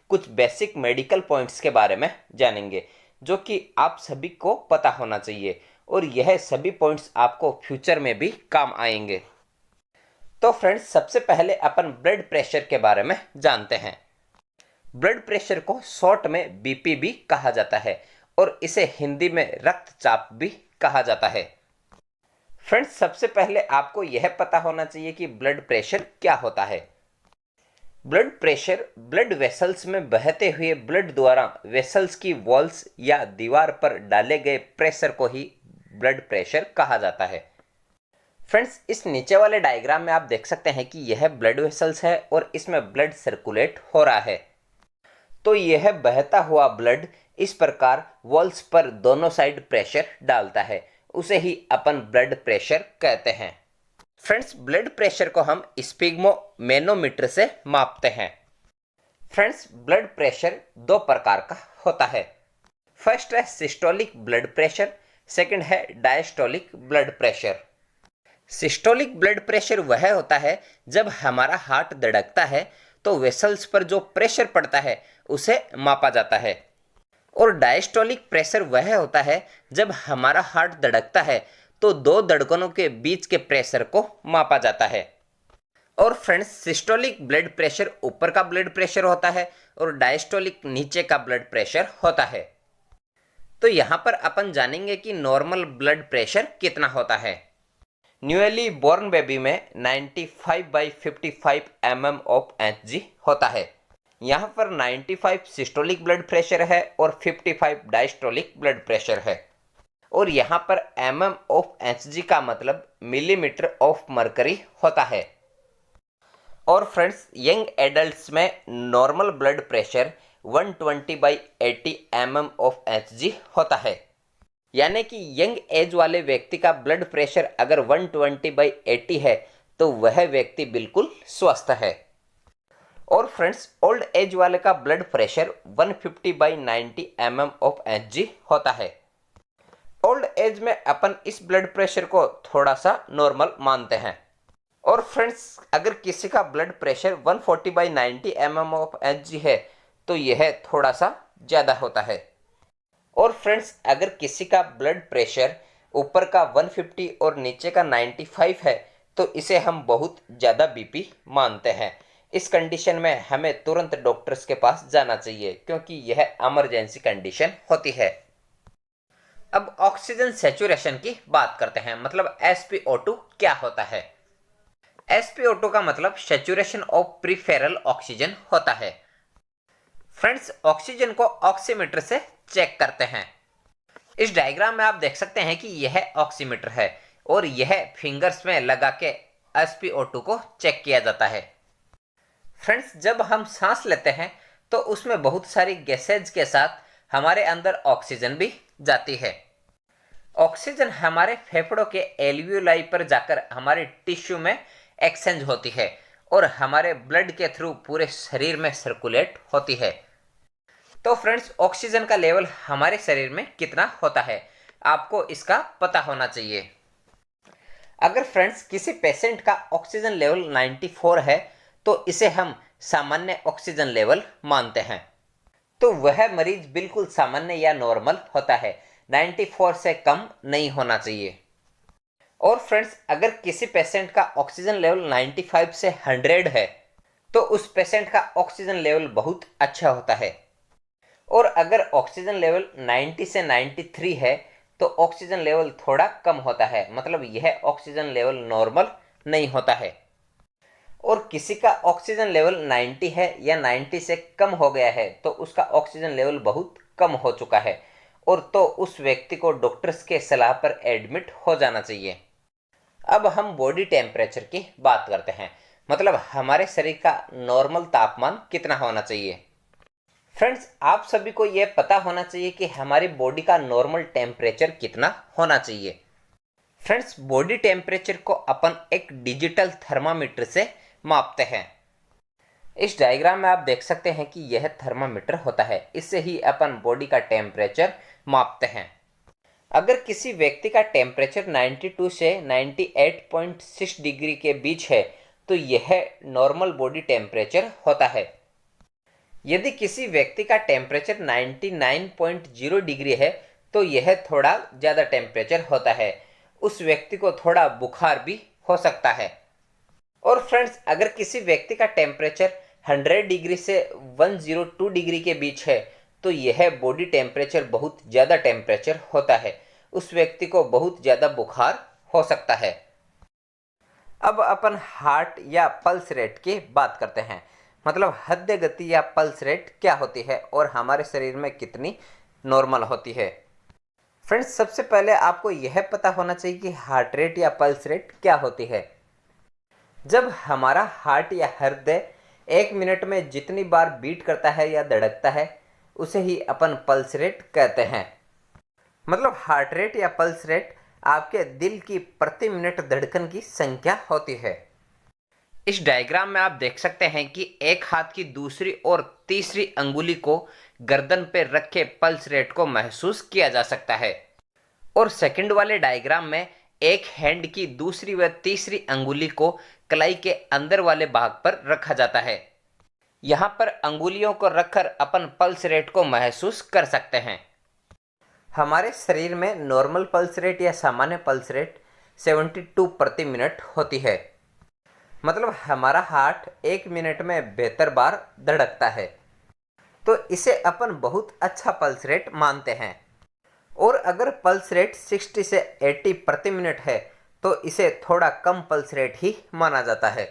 कुछ basic medical points के बारे में जानेंगे जो कि आप सभी को पता होना चाहिए और यह सभी पॉइंट्स आपको फ्यूचर में भी काम आएंगे। तो फ्रेंड्स, सबसे पहले अपन ब्लड प्रेशर के बारे में जानते हैं। ब्लड प्रेशर को शॉर्ट में बीपी भी कहा जाता है और इसे हिंदी में रक्तचाप भी कहा जाता है। फ्रेंड्स, सबसे पहले आपको यह पता होना चाहिए कि ब्लड प्रेशर क्या होता है। ब्लड प्रेशर ब्लड वेसल्स में बहते हुए ब्लड द्वारा वेसल्स की वॉल्स या दीवार पर डाले गए प्रेशर को ही ब्लड प्रेशर कहा जाता है। फ्रेंड्स, इस नीचे वाले डायग्राम में आप देख सकते हैं कि यह ब्लड वेसल्स है और इसमें ब्लड सर्कुलेट हो रहा है। तो यह बहता हुआ ब्लड इस प्रकार वॉल्स पर दोनों साइड प्रेशर डालता है, उसे ही अपन ब्लड प्रेशर कहते हैं। फ्रेंड्स, ब्लड प्रेशर को हम स्पिग्मोमेनोमीटर से मापते हैं। फ्रेंड्स, ब्लड प्रेशर दो प्रकार का होता है। फर्स्ट है सिस्टोलिक ब्लड प्रेशर, सेकंड है diastolic blood pressure. Systolic blood pressure वह होता है जब हमारा हार्ट धड़कता है तो वेसल्स पर जो प्रेशर पड़ता है उसे मापा जाता है, और डायस्टोलिक प्रेशर वह होता है जब हमारा हार्ट धड़कता है तो दो धड़कनों के बीच के प्रेशर को मापा जाता है। और फ्रेंड्स, सिस्टोलिक ब्लड प्रेशर ऊपर का ब्लड प्रेशर होता है और डायस्टोलिक नीचे का ब्लड प्रेशर होता है। तो यहाँ पर अपन जानेंगे कि नॉर्मल ब्लड प्रेशर कितना होता है। न्यूली बॉर्न बेबी में 95/55 mm ऑफ Hg होता है। यहाँ पर 95 सिस्टोलिक ब्लड प्रेशर है और 55 डायस्टोलिक ब्लड प्रेशर है, और यहाँ पर mm ऑफ Hg का मतलब मिलीमीटर ऑफ मरकरी होता है। और फ्रेंड्स, यंग एडल्ट्स में normal blood pressure 120/80 mm of Hg होता है, यानी कि यंग एज वाले व्यक्ति का ब्लड प्रेशर अगर 120/80 है तो वह व्यक्ति बिल्कुल स्वस्थ है। और फ्रेंड्स, ओल्ड एज वाले का blood pressure 150/90 mm of Hg होता है। ओल्ड एज में अपन इस ब्लड प्रेशर को थोड़ा सा नॉर्मल मानते हैं। और फ्रेंड्स, अगर किसी का blood pressure 140/90 mm of Hg है तो यह थोड़ा सा ज़्यादा होता है। और फ्रेंड्स, अगर किसी का ब्लड प्रेशर ऊपर का 150 और नीचे का 95 है तो इसे हम बहुत ज़्यादा बीपी मानते हैं। इस कंडीशन में हमें तुरंत डॉक्टर्स के पास जाना चाहिए क्योंकि यह इमरजेंसी कंडीशन होती है। अब ऑक्सीजन सैचुरेशन की बात करते हैं, मतलब SpO2 क्या होता है। SpO2 का मतलब सैचुरेशन ऑफ प्रीफेरल ऑक्सीजन होता है। फ्रेंड्स, ऑक्सीजन को ऑक्सीमीटर से चेक करते हैं। इस डायग्राम में आप देख सकते हैं कि यह ऑक्सीमीटर है और यह फिंगर्स में लगा के SpO2 को चेक किया जाता है। फ्रेंड्स, जब हम सांस लेते हैं तो उसमें बहुत सारी गैसेज के साथ हमारे अंदर ऑक्सीजन भी जाती है। ऑक्सीजन हमारे फेफड़ों के एल्वियोलाई पर जाकर हमारे टिश्यू में एक्सचेंज होती है और हमारे ब्लड के थ्रू पूरे शरीर में सर्कुलेट होती है। तो फ्रेंड्स, ऑक्सीजन का लेवल हमारे शरीर में कितना होता है आपको इसका पता होना चाहिए। अगर फ्रेंड्स किसी पेशेंट का ऑक्सीजन लेवल 94 है तो इसे हम सामान्य ऑक्सीजन लेवल मानते हैं, तो वह मरीज बिल्कुल सामान्य या नॉर्मल होता है, 94 से कम नहीं होना चाहिए। और फ्रेंड्स, अगर किसी पेशेंट का ऑक्सीजन लेवल 95 से 100 है तो उस पेशेंट का ऑक्सीजन लेवल बहुत अच्छा होता है। और अगर ऑक्सीजन लेवल 90 से 93 है तो ऑक्सीजन लेवल थोड़ा कम होता है, मतलब यह ऑक्सीजन लेवल नॉर्मल नहीं होता है। और किसी का ऑक्सीजन लेवल 90 है या 90 से कम हो गया है तो उसका ऑक्सीजन लेवल बहुत कम हो चुका है, और तो उस व्यक्ति को डॉक्टर्स के सलाह पर एडमिट हो जाना चाहिए। अब हम बॉडी टेम्परेचर की बात करते हैं, मतलब हमारे शरीर का नॉर्मल तापमान कितना होना चाहिए। फ्रेंड्स, आप सभी को यह पता होना चाहिए कि हमारी बॉडी का नॉर्मल टेम्परेचर कितना होना चाहिए। फ्रेंड्स, बॉडी टेम्परेचर को अपन एक डिजिटल थर्मामीटर से मापते हैं। इस डायग्राम में आप देख सकते हैं कि यह थर्मामीटर होता है, इससे ही अपन बॉडी का टेम्परेचर मापते हैं। अगर किसी व्यक्ति का टेम्परेचर 92 से 98.6 डिग्री के बीच है तो यह नॉर्मल बॉडी टेम्परेचर होता है। यदि किसी व्यक्ति का टेम्परेचर 99.0 डिग्री है तो यह थोड़ा ज़्यादा टेम्परेचर होता है। उस व्यक्ति को थोड़ा बुखार भी हो सकता है। और फ्रेंड्स, अगर किसी व्यक्ति का टेम्परेचर 100 डिग्री से 102 डिग्री के बीच है तो यह बॉडी टेम्परेचर बहुत ज़्यादा टेम्परेचर होता है। उस व्यक्ति को बहुत ज़्यादा बुखार हो सकता है। अब अपन हार्ट या पल्स रेट की बात करते हैं। मतलब हृदय गति या पल्स रेट क्या होती है और हमारे शरीर में कितनी नॉर्मल होती है। फ्रेंड्स, सबसे पहले आपको यह पता होना चाहिए कि हार्ट रेट या पल्स रेट क्या होती है। जब हमारा हार्ट या हृदय 1 मिनट में जितनी बार बीट करता है या धड़कता है उसे ही अपन पल्स रेट कहते हैं। मतलब हार्ट रेट या पल्स रेट आपके दिल की प्रति मिनट धड़कन की संख्या होती है। इस डायग्राम में आप देख सकते हैं कि एक हाथ की दूसरी और तीसरी अंगुली को गर्दन पर रखे पल्स रेट को महसूस किया जा सकता है। और सेकंड वाले डायग्राम में एक हैंड की दूसरी व तीसरी अंगुली को कलाई के अंदर वाले भाग पर रखा जाता है। यहाँ पर अंगुलियों को रखकर अपन पल्स रेट को महसूस कर सकते हैं। हमारे शरीर में नॉर्मल पल्स रेट या सामान्य पल्स रेट 72 प्रति मिनट होती है। मतलब हमारा हार्ट 1 मिनट में 72 बार धड़कता है, तो इसे अपन बहुत अच्छा पल्स रेट मानते हैं। और अगर पल्स रेट 60 से 80 प्रति मिनट है तो इसे थोड़ा कम पल्स रेट ही माना जाता है।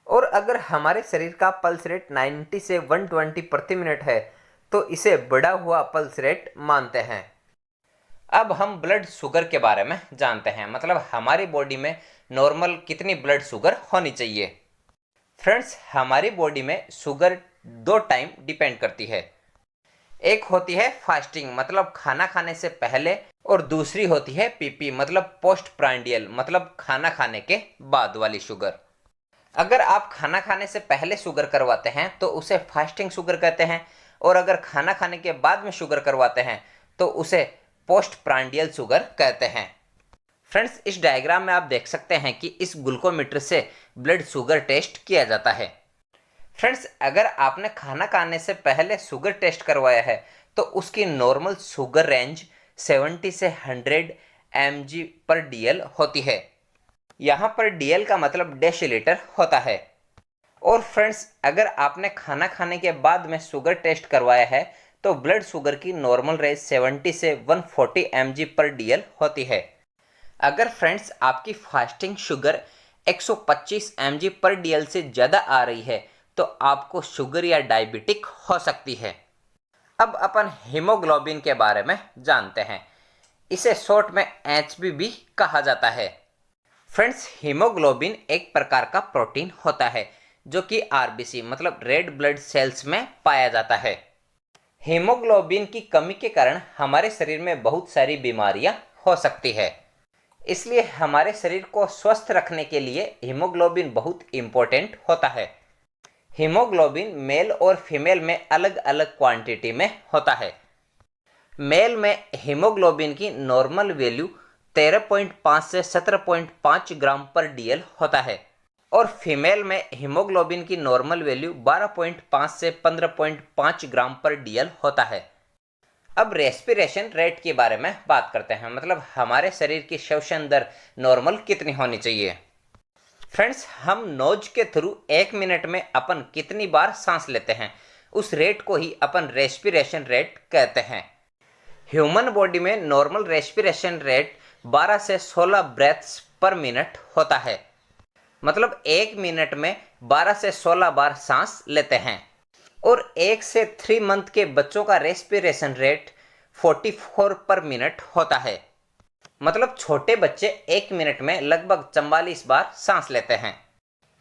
और अगर हमारे शरीर का पल्स रेट 90 से 120 प्रति मिनट है तो इसे बढ़ा हुआ पल्स रेट मानते हैं। अब हम ब्लड शुगर के बारे में जानते हैं। मतलब हमारी बॉडी में नॉर्मल कितनी ब्लड शुगर होनी चाहिए। फ्रेंड्स, हमारी बॉडी में शुगर 2 टाइम डिपेंड करती है। एक होती है फास्टिंग मतलब खाना खाने से पहले, और दूसरी होती है पीपी मतलब पोस्ट प्रांडियल मतलब खाना खाने के बाद वाली शुगर। अगर आप खाना खाने से पहले शुगर करवाते हैं तो उसे फास्टिंग शुगर कहते हैं, और अगर खाना खाने के बाद में शुगर करवाते हैं तो उसे पोस्ट प्रांडियल शुगर कहते हैं। फ्रेंड्स, इस डायग्राम में आप देख सकते हैं कि इस ग्लूकोमीटर से ब्लड शुगर टेस्ट किया जाता है। फ्रेंड्स, अगर आपने खाना खाने से पहले शुगर टेस्ट करवाया है तो उसकी नॉर्मल शुगर रेंज 70 से 100 mg पर DL होती है। यहाँ पर DL का मतलब डेसीलीटर होता है। और फ्रेंड्स, अगर आपने खाना खाने के बाद में शुगर टेस्ट करवाया है तो ब्लड शुगर की नॉर्मल रेंज 70 से 140 mg पर DL होती है। अगर फ्रेंड्स आपकी फास्टिंग शुगर 125 mg पर DL से ज़्यादा आ रही है तो आपको शुगर या डायबिटिक हो सकती है। अब अपन हीमोग्लोबिन के बारे में जानते हैं। इसे शॉर्ट में HB भी कहा जाता है। फ्रेंड्स, हीमोग्लोबिन एक प्रकार का प्रोटीन होता है जो कि RBC मतलब रेड ब्लड सेल्स में पाया जाता है। हीमोग्लोबिन की कमी के कारण हमारे शरीर में बहुत सारी बीमारियां हो सकती है। इसलिए हमारे शरीर को स्वस्थ रखने के लिए हीमोग्लोबिन बहुत इम्पोर्टेंट होता है। हीमोग्लोबिन मेल और फीमेल में अलग अलग क्वांटिटी में होता है। मेल में हीमोग्लोबिन की नॉर्मल वैल्यू 13.5 से 17.5 ग्राम पर DL होता है, और फीमेल में हीमोग्लोबिन की नॉर्मल वैल्यू 12.5 से 15.5 ग्राम पर DL होता है। अब रेस्पिरेशन रेट के बारे में बात करते हैं। मतलब हमारे शरीर की श्वसन दर नॉर्मल कितनी होनी चाहिए। फ्रेंड्स, हम नोज के थ्रू 1 मिनट में अपन कितनी बार सांस लेते हैं उस रेट को ही अपन रेस्पिरेशन रेट कहते हैं। ह्यूमन बॉडी में नॉर्मल रेस्पिरेशन रेट 12 से 16 ब्रेथ्स पर मिनट होता है। मतलब 1 मिनट में 12 से 16 बार सांस लेते हैं। और 1 से 3 मंथ के बच्चों का रेस्पिरेशन रेट 44 पर मिनट होता है। मतलब छोटे बच्चे 1 मिनट में लगभग 44 बार सांस लेते हैं।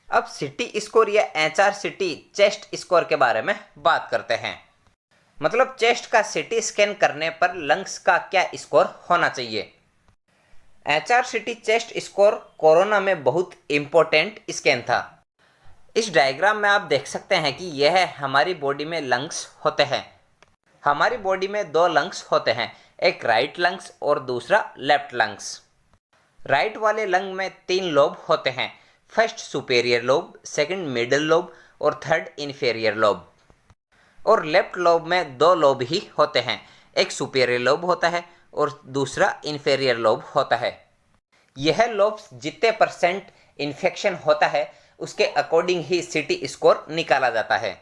अब CT स्कोर या HRCT चेस्ट स्कोर के बारे में बात करते हैं। मतलब चेस्ट का CT स्कैन करने पर लंग्स का क्या स्कोर होना चाहिए। HRCT चेस्ट स्कोर कोरोना में बहुत इम्पोर्टेंट स्कैन था। इस डायग्राम में आप देख सकते हैं कि यह हमारी बॉडी में लंग्स होते हैं। हमारी बॉडी में 2 लंग्स होते हैं, एक राइट लंग्स और दूसरा लेफ्ट लंग्स। राइट वाले लंग में 3 लोब होते हैं, first superior lobe, second middle lobe और थर्ड इन्फीरियर लोब। और लेफ्ट लोब में दो लोब ही होते हैं, एक सुपीरियर लोब होता है और दूसरा इंफीरियर लोब होता है। यह लोब्स जितने परसेंट इन्फेक्शन होता है उसके अकॉर्डिंग ही सीटी स्कोर निकाला जाता है।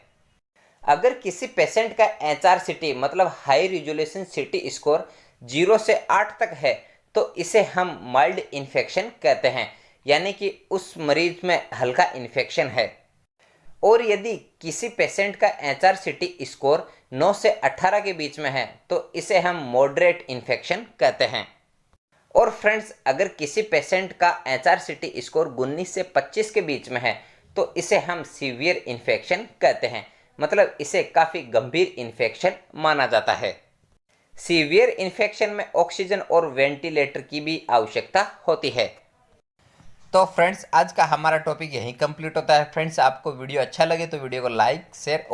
अगर किसी पेशेंट का HRCT मतलब हाई रिजोल्यूशन सीटी स्कोर 0 से 8 तक है तो इसे हम माइल्ड इन्फेक्शन कहते हैं, यानी कि उस मरीज में हल्का इन्फेक्शन है। और यदि किसी पेशेंट का HRCT स्कोर 9 से 18 के बीच में है तो इसे हम मॉडरेट इन्फेक्शन कहते हैं। और फ्रेंड्स, अगर किसी पेशेंट का HRCT स्कोर 19 से 25 के बीच में है तो इसे हम सीवियर इन्फेक्शन कहते हैं, मतलब इसे काफ़ी गंभीर इन्फेक्शन माना जाता है। सीवियर इन्फेक्शन में ऑक्सीजन और वेंटिलेटर की भी आवश्यकता होती है। तो फ्रेंड्स, आज का हमारा टॉपिक यहीं कंप्लीट होता है। फ्रेंड्स, आपको वीडियो अच्छा लगे तो वीडियो को लाइक, शेयर और